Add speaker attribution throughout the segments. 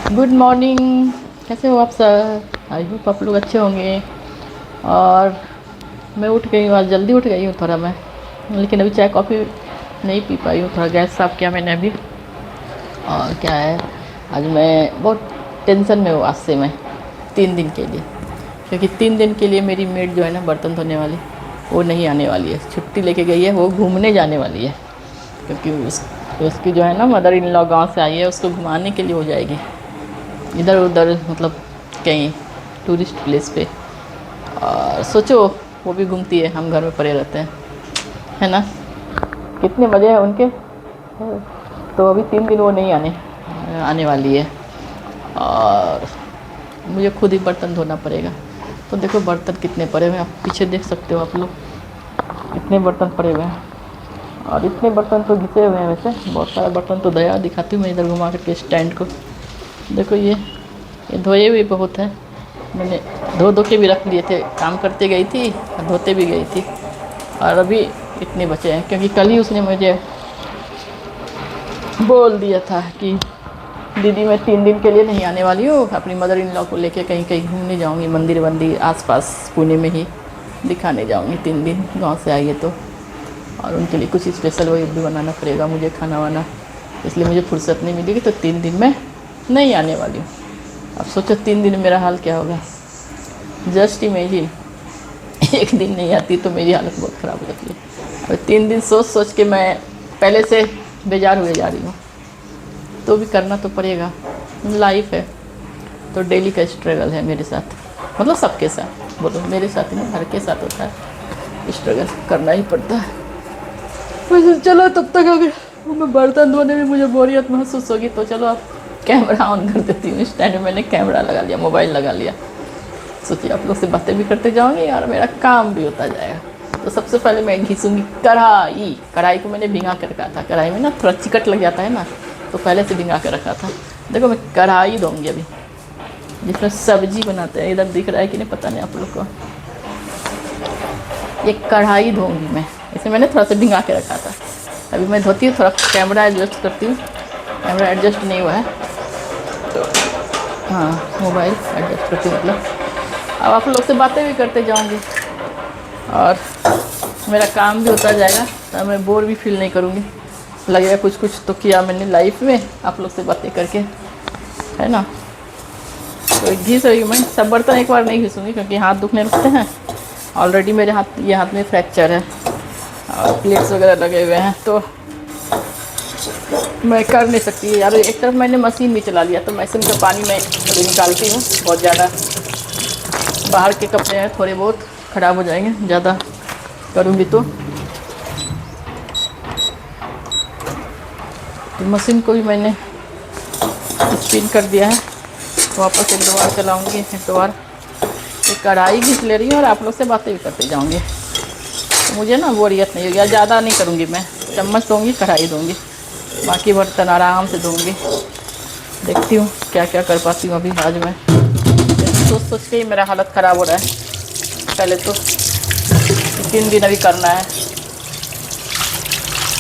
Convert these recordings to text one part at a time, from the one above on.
Speaker 1: Good morning. कैसे हो आप सर? आई होप आप लोग अच्छे होंगे। और मैं उठ गई हूँ, आज जल्दी उठ गई हूँ थोड़ा मैं, लेकिन अभी चाय कॉफ़ी नहीं पी पाई हूँ। थोड़ा गैस साफ़ किया मैंने अभी। और क्या है, आज मैं बहुत टेंशन में हूँ आज से मैं 3 दिन के लिए, क्योंकि 3 दिन के लिए मेरी मेड जो है ना बर्तन धोने वाली, वो नहीं आने वाली है। छुट्टी लेके गई है, वो घूमने जाने वाली है, क्योंकि उसकी जो है ना मदर इन लॉ गाँव से आई है, उसको घुमाने के लिए हो जाएगी इधर उधर, मतलब कहीं टूरिस्ट प्लेस पे। और सोचो, वो भी घूमती है, हम घर में पड़े रहते हैं, है ना। कितने मज़े हैं उनके। तो अभी 3 दिन वो नहीं आने वाली है, और मुझे खुद ही बर्तन धोना पड़ेगा। तो देखो बर्तन कितने पड़े हुए हैं, आप पीछे देख सकते हो आप लोग, इतने बर्तन पड़े हुए हैं। और इतने बर्तन तो घिसे हुए हैं, वैसे बहुत सारा बर्तन तो दया दिखाती हूँ मैं इधर घुमा करके स्टैंड को। देखो ये धोए भी बहुत है, मैंने धो के भी रख लिए थे, काम करते गई थी और धोते भी गई थी। और अभी इतने बचे हैं, क्योंकि कल ही उसने मुझे बोल दिया था कि दीदी मैं 3 दिन के लिए नहीं आने वाली हूँ, अपनी मदर इन लॉ को लेके कहीं कहीं घूमने जाऊँगी, मंदिर वंदिर आसपास पुणे में ही दिखाने जाऊँगी 3 दिन, गाँव से आई है तो। और उनके लिए कुछ स्पेशल वही भी बनाना पड़ेगा मुझे, खाना वाना, इसलिए मुझे फुर्सत नहीं मिलेगी। तो 3 दिन में नहीं आने वाली हूँ। अब सोचो 3 दिन में मेरा हाल क्या होगा। जस्ट इमेजिन, एक दिन नहीं आती तो मेरी हालत बहुत ख़राब हो जाती है। और 3 दिन सोच सोच के मैं पहले से बेजार हुए जा रही हूँ। तो भी करना तो पड़ेगा, लाइफ है तो डेली का स्ट्रगल है मेरे साथ, मतलब सबके साथ, बोलो मेरे साथ ही नहीं, हर के साथ होता है, स्ट्रगल करना ही पड़ता है। वैसे चलो, तब तक अगर मैं बर्तन धोने में मुझे बोरियत महसूस होगी तो चलो आप कैमरा ऑन कर देती हूँ। स्टैंड में मैंने कैमरा लगा लिया, मोबाइल लगा लिया, सोचिए आप लोग से बातें भी करते जाऊँगी और मेरा काम भी होता जाएगा। तो सबसे पहले मैं घिसूँगी कढ़ाई को मैंने भिंगा कर रखा था, कढ़ाई में ना थोड़ा चिकट लग जाता है ना, तो पहले से भिंगा कर रखा था। देखो मैं कढ़ाई धोऊँगी अभी, जिसमें सब्जी बनाते हैं, इधर दिख रहा है कि नहीं पता नहीं आप लोग को। ये कढ़ाई धोऊँगी मैं, इसे मैंने थोड़ा सा भिंगा के रखा था। अभी मैं धोती हूँ, थोड़ा कैमरा एडजस्ट करती हूँ, कैमरा एडजस्ट नहीं हुआ है तो हाँ मोबाइल एडजस्ट करती हूँ, मतलब अब आप लोग से बातें भी करते जाऊँगी और मेरा काम भी होता जाएगा, तो मैं बोर भी फील नहीं करूँगी। लगेगा कुछ कुछ तो किया मैंने लाइफ में आप लोग से बातें करके, है ना। तो घिस रही हूँ मैं, सब बर्तन एक बार नहीं घिसूँगी क्योंकि हाथ दुखने लगते हैं। ऑलरेडी मेरे हाथ में फ्रैक्चर है और प्लेट्स वगैरह लगे हुए हैं, तो मैं कर नहीं सकती यार। एक तरफ मैंने मशीन भी चला लिया, तो मशीन का पानी मैं निकालती हूँ, बहुत ज़्यादा बाहर के कपड़े हैं, थोड़े बहुत ख़राब हो जाएंगे ज़्यादा करूँगी तो मशीन को भी मैंने स्पिन कर दिया है, वापस एक दो बार चलाऊँगी, एक दो बार एक कढ़ाई घिस ले रही हूँ और आप लोग से बातें भी करते जाऊँगी, तो मुझे ना बोरियत नहीं होगी। ज़्यादा नहीं करूँगी मैं, चम्मच दूँगी, कढ़ाई दूँगी, बाकी बर्तन आराम से धोऊँगी। देखती हूँ क्या क्या कर पाती हूँ अभी आज मैं। सोच के ही मेरा हालत ख़राब हो रहा है। पहले तो 3 दिन अभी करना है,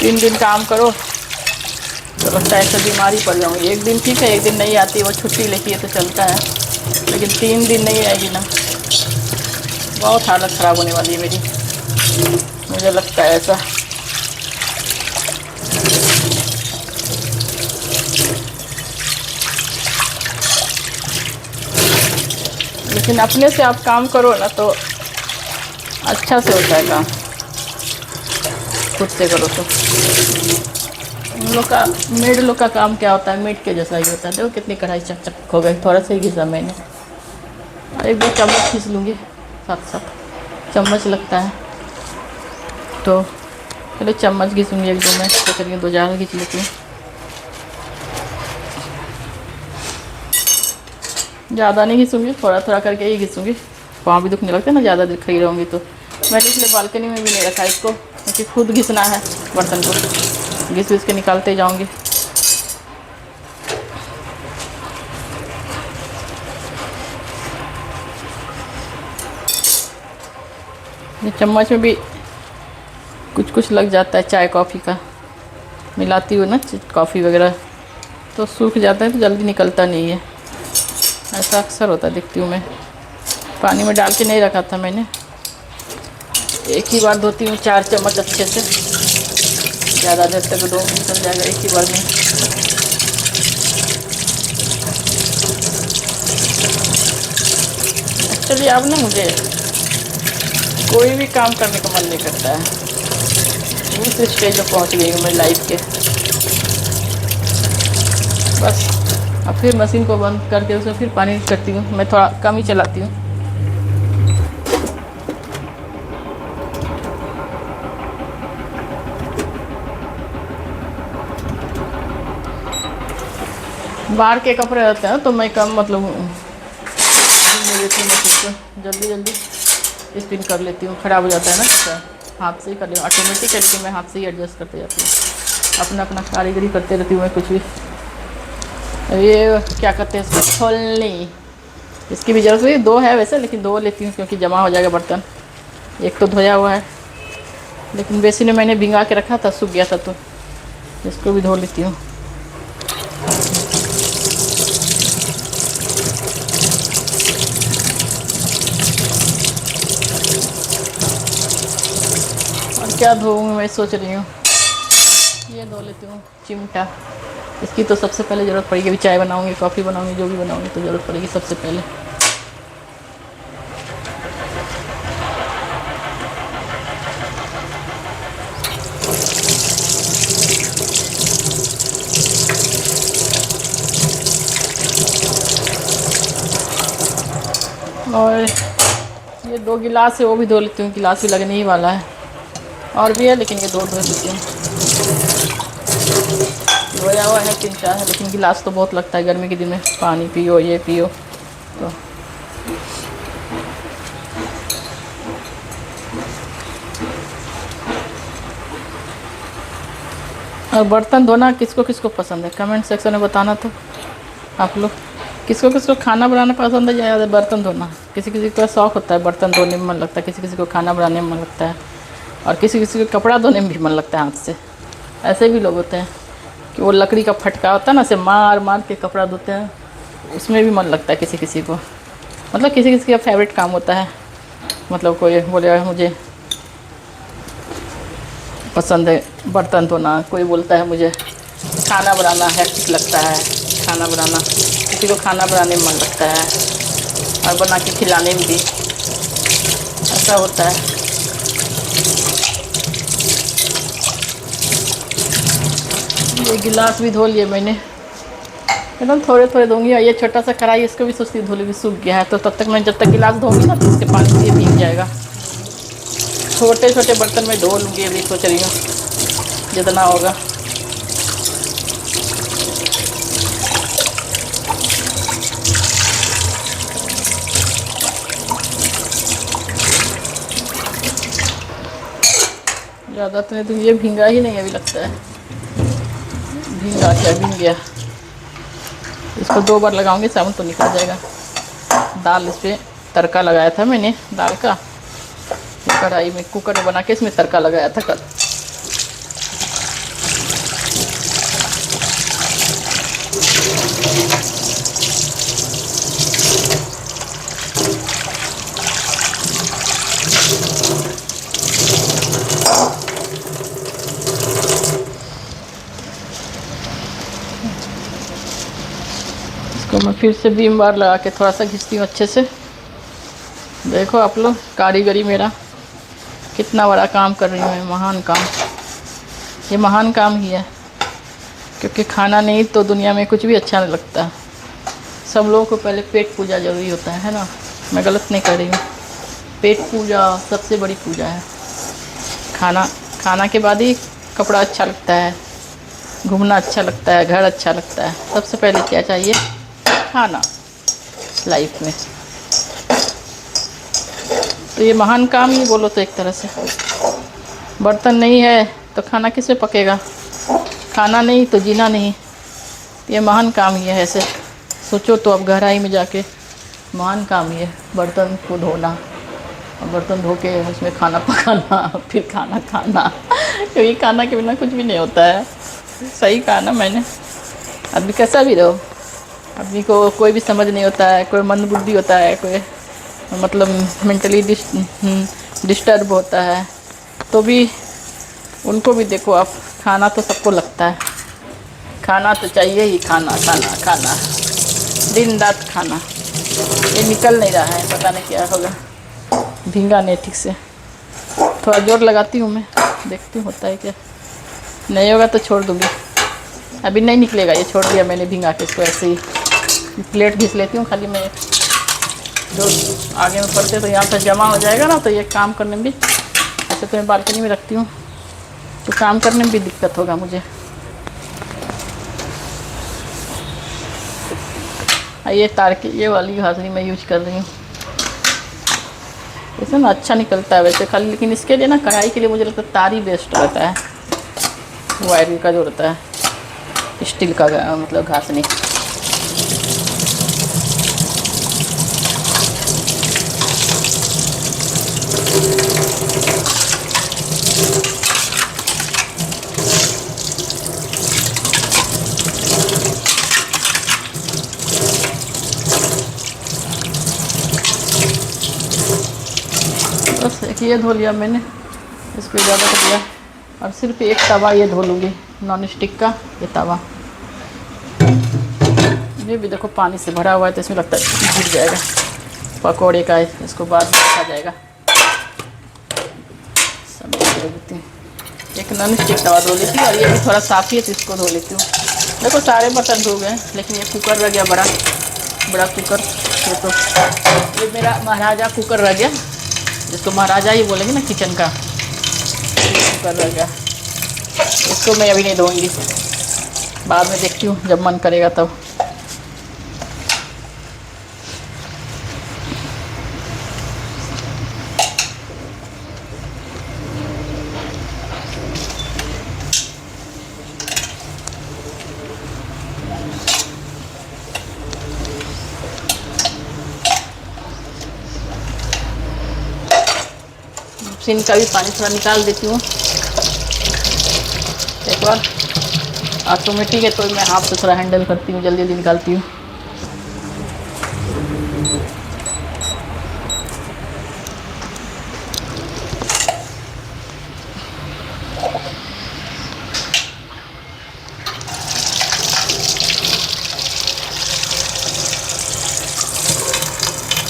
Speaker 1: 3 दिन काम करो तो लगता है ऐसे बीमारी पड़ जाऊँगी। एक दिन ठीक है, एक दिन नहीं आती, वो छुट्टी लेती है तो चलता है, लेकिन 3 दिन नहीं आएगी ना, बहुत हालत ख़राब होने वाली है मेरी, मुझे लगता है ऐसा। लेकिन अपने से आप काम करो ना तो अच्छा से होता है काम, खुद से करो तो। उन लोग का मेड लोग का काम क्या होता है, मेड के जैसा ही होता है। देखो कितनी कढ़ाई चक चक हो गई, थोड़ा सा ही घिसा मैंने, एक दो चम्मच खींच लूँगी, साथ साथ चम्मच लगता है तो चलो चम्मच घिसूँगी एक दो, मैं सोच रही हूँ 2 ज़्यादा घिंच लेती हूँ। ज़्यादा नहीं घिसूँगी, थोड़ा थोड़ा करके ही घिसूँगी, पाँव भी दुखने लगते हैं ना ज़्यादा देर खड़ी रहूँगी तो। मैंने इसलिए बालकनी में भी नहीं रखा इसको, क्योंकि खुद घिसना है बर्तन को, घिस के निकालते जाऊँगी। ये चम्मच में भी कुछ कुछ लग जाता है, चाय कॉफ़ी का मिलाती हूँ ना, कॉफ़ी वगैरह, तो सूख जाता है तो जल्दी निकलता नहीं है। ऐसा अक्सर होता देखती हूँ मैं। पानी में डाल के नहीं रखा था मैंने, एक ही बार धोती हूँ 4 चम्मच अच्छे से, ज़्यादा देर तक दो निकल जाएगा एक ही बार में। एक्चुअली अब ना मुझे कोई भी काम करने का मन नहीं करता है, उस स्टेज में पहुँच गई हूँ मेरी लाइफ के। बस अब फिर मशीन को बंद करके उसमें फिर पानी करती हूँ, मैं थोड़ा कम ही चलाती हूँ। बाहर के कपड़े रहते हैं तो मैं कम मतलब धुलने देती हूँ मशीन को, जल्दी जल्दी स्पिन कर लेती हूँ, ख़राब हो जाता है ना तो हाथ से ही कर लेती हूँ ऑटोमेटिक है, लेकिन मैं हाथ से ही एडजस्ट करते जाती हूँ, अपना अपना कारीगरी करते रहती हूँ मैं कुछ भी। ये क्या कहते हैं इसको, छोलनी, इसकी भी ज़रूरत हुई, 2 है वैसे, लेकिन 2 लेती हूँ क्योंकि जमा हो जाएगा बर्तन। एक तो धोया हुआ है, लेकिन बेसिन में मैंने भिंगा के रखा था, सूख गया था, तो इसको भी धो लेती हूँ। और क्या धोऊँ मैं सोच रही हूँ, ये धो लेती हूँ चिमटा, इसकी तो सबसे पहले ज़रूरत पड़ेगी, अभी चाय बनाऊँगी, कॉफ़ी बनाऊँगी, जो भी बनाऊँगी तो ज़रूरत पड़ेगी सबसे पहले। और ये 2 गिलास है वो भी धो लेती हूँ, गिलास भी लगने ही वाला है, और भी है लेकिन ये 2 धो लेती हूँ। धोया हुआ है 3-4 है, लेकिन गिलास तो बहुत लगता है गर्मी के दिन में, पानी पियो ये पियो तो। और बर्तन धोना किसको किसको पसंद है कमेंट सेक्शन में बताना, तो आप लोग किसको किसको खाना बनाना पसंद है या बर्तन धोना। किसी किसी का शौक़ होता है बर्तन धोने में मन लगता है, किसी किसी को खाना बनाने में मन लगता है, और किसी किसी को कपड़ा धोने में भी मन लगता है हाथ से। ऐसे भी लोग होते हैं कि वो लकड़ी का फटका होता है ना, से मार मार के कपड़ा धोते हैं, उसमें भी मन लगता है किसी किसी को। मतलब किसी किसी का फेवरेट काम होता है, मतलब कोई बोलेगा मुझे पसंद है बर्तन धोना, कोई बोलता है मुझे खाना बनाना हैक्टिक लगता है, खाना बनाना, किसी को खाना बनाने में मन लगता है और बना के खिलाने में भी, ऐसा होता है। ये गिलास भी धो लिए मैंने, एकदम थोड़े थोड़े धोंगी। और ये छोटा सा कढ़ाई, इसको भी सोचती धो भी सूख गया है, तो तब तक मैं जब तक गिलास धोंगी ना तो इसके पानी से ये भीग जाएगा। छोटे छोटे बर्तन में धो लूँगी, अभी सोच रही हूँ जितना होगा। ज़्यादा तो नहीं, तो ये भींगा ही नहीं अभी लगता है, भींगा क्या भींग गया। इसको 2 बार लगाऊंगी, साबुन तो निकल जाएगा। दाल इस पर तड़का लगाया था मैंने, दाल का कढ़ाई में कुकर में बना के इसमें तड़का लगाया था कल। इसको मैं फिर से बीम बार लगा के थोड़ा सा घिसती हूँ अच्छे से। देखो आप लोग कारीगरी मेरा कितना बड़ा काम कर रही हूँ मैं, महान काम। ये महान काम ही है, क्योंकि खाना नहीं तो दुनिया में कुछ भी अच्छा नहीं लगता। सब लोगों को पहले पेट पूजा ज़रूरी होता है ना, मैं गलत नहीं कर रही हूँ। पेट पूजा सबसे बड़ी पूजा है। खाना के बाद ही कपड़ा अच्छा लगता है, घूमना अच्छा लगता है, घर अच्छा लगता है। सबसे पहले क्या चाहिए? खाना लाइफ में। तो ये महान काम ही बोलो तो एक तरह से। बर्तन नहीं है तो खाना किससे पकेगा? खाना नहीं तो जीना नहीं। ये महान काम ही है। ऐसे सोचो तो अब गहराई में जाके महान काम ही है बर्तन को धोना, और बर्तन धो के उसमें खाना पकाना, फिर खाना खाना। क्योंकि खाना के बिना कुछ भी नहीं होता है। सही कहा ना मैंने? अभी कैसा भी रहो, आदमी को कोई भी समझ नहीं होता है, कोई मंदबुद्धि होता है, कोई मतलब मेंटली डिस्टर्ब होता है, तो भी उनको भी देखो आप, खाना तो सबको लगता है, खाना तो चाहिए ही, खाना खाना खाना, दिन रात खाना। ये निकल नहीं रहा है, पता नहीं क्या होगा, भींगा नहीं ठीक से, थोड़ा जोर लगाती हूँ मैं, देखती हूँ होता है क्या, नहीं होगा तो छोड़ दूँगी। अभी नहीं निकलेगा, ये छोड़ दिया मैंने भींगा के इसको ऐसे ही। प्लेट घिस लेती हूँ खाली मैं, जो आगे में पड़ते तो यहाँ पर जमा हो जाएगा ना, तो ये काम करने में भी, ऐसे तो मैं बालकनी में रखती हूँ तो काम करने में भी दिक्कत होगा मुझे। ये तार की ये वाली घासनी मैं यूज कर रही हूँ, इससे ना अच्छा निकलता है वैसे खाली, लेकिन इसके लिए ना कढ़ाई के लिए मुझे लगता है तार ही बेस्ट रहता है, वायरिंग का जो रहता है स्टील का मतलब घासनी। बस एक ये धो लिया मैंने, इसको ज़्यादा कर दिया, और सिर्फ एक तवा ये धो लूँगी, नॉन स्टिक का ये तवा। ये भी देखो पानी से भरा हुआ है, तो इसमें लगता है गिर जाएगा पकौड़े का, इसको बाद में रखा जाएगा। सब देती हूँ, एक नॉन स्टिक तवा धो लेती हूँ, और ये भी थोड़ा साफ़ ही है तो इसको धो लेती हूँ। देखो सारे बर्तन धो गए, लेकिन ये कुकर रह गया, बड़ा कुकर, ये मेरा महाराजा कुकर रह गया, जिसको महाराजा ही बोलेंगे ना किचन का, कुकर रह गया। इसको मैं अभी नहीं धोऊंगी, बाद में देखती हूँ जब मन करेगा तब। सिन का भी पानी थोड़ा निकाल देती हूँ, एक बार ऑटोमेटिक है तो मैं हाथ से थोड़ा हैंडल करती हूँ, जल्दी जल्दी निकालती हूँ।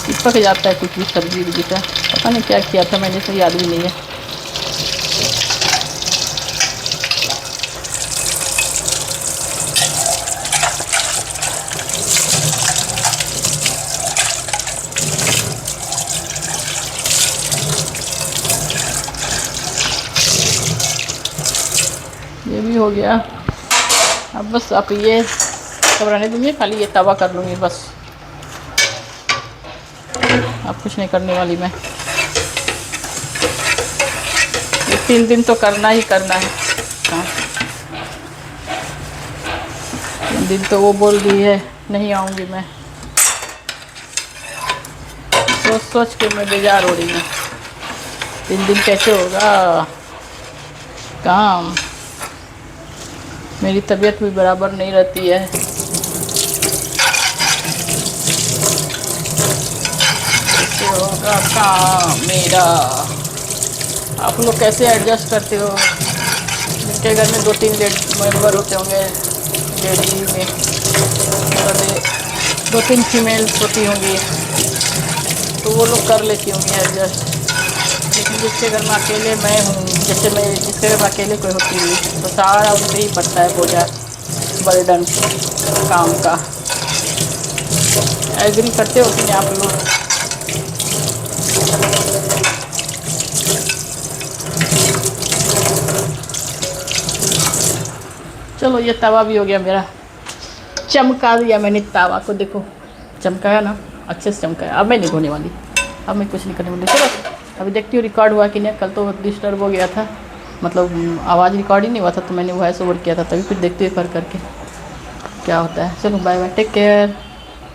Speaker 1: चिपक जाता है कुछ भी सब्जी उब्जी का, पता नहीं क्या किया था मैंने, तो याद भी नहीं है। ये भी हो गया, अब बस आप ये सब रहने दूँगी, खाली ये तवा कर लूँगी बस, अब कुछ नहीं करने वाली मैं। ये 3 दिन तो करना ही करना है, हाँ 3 दिन तो वो बोल रही है नहीं आऊँगी मैं, सोच सोच के मैं बेजार हो रही हूँ। 3 दिन कैसे होगा काम, मेरी तबीयत भी बराबर नहीं रहती है। कैसे होगा काम मेरा, आप लोग कैसे एडजस्ट करते हो, जिनके घर में 2-3 मेंबर होते होंगे लेडी में, 2-3 फीमेल्स होती होंगी, तो वो लोग कर लेती होंगी एडजस्ट, लेकिन जिसके घर में अकेले मैं हूँ, जैसे मैं जिसके घर में अकेले कोई होती हुई, तो सारा उन पर ही पड़ता है बोझा, बर्डन काम का। एग्री करते हो कि नहीं आप लोग? चलो ये तवा भी हो गया मेरा, चमका दिया मैंने तवा को, देखो चमकाया ना, अच्छे से चमकाया। अब मैं नहीं धोने वाली, अब मैं कुछ नहीं करने वाली। चलो अभी देखती हूँ रिकॉर्ड हुआ कि नहीं, कल तो डिस्टर्ब हो गया था, मतलब आवाज़ रिकॉर्ड ही नहीं हुआ था, तो मैंने वॉइस ओवर किया था, तभी फिर देखते हुए कर करके क्या होता है। चलो बाय बाय, टेक केयर।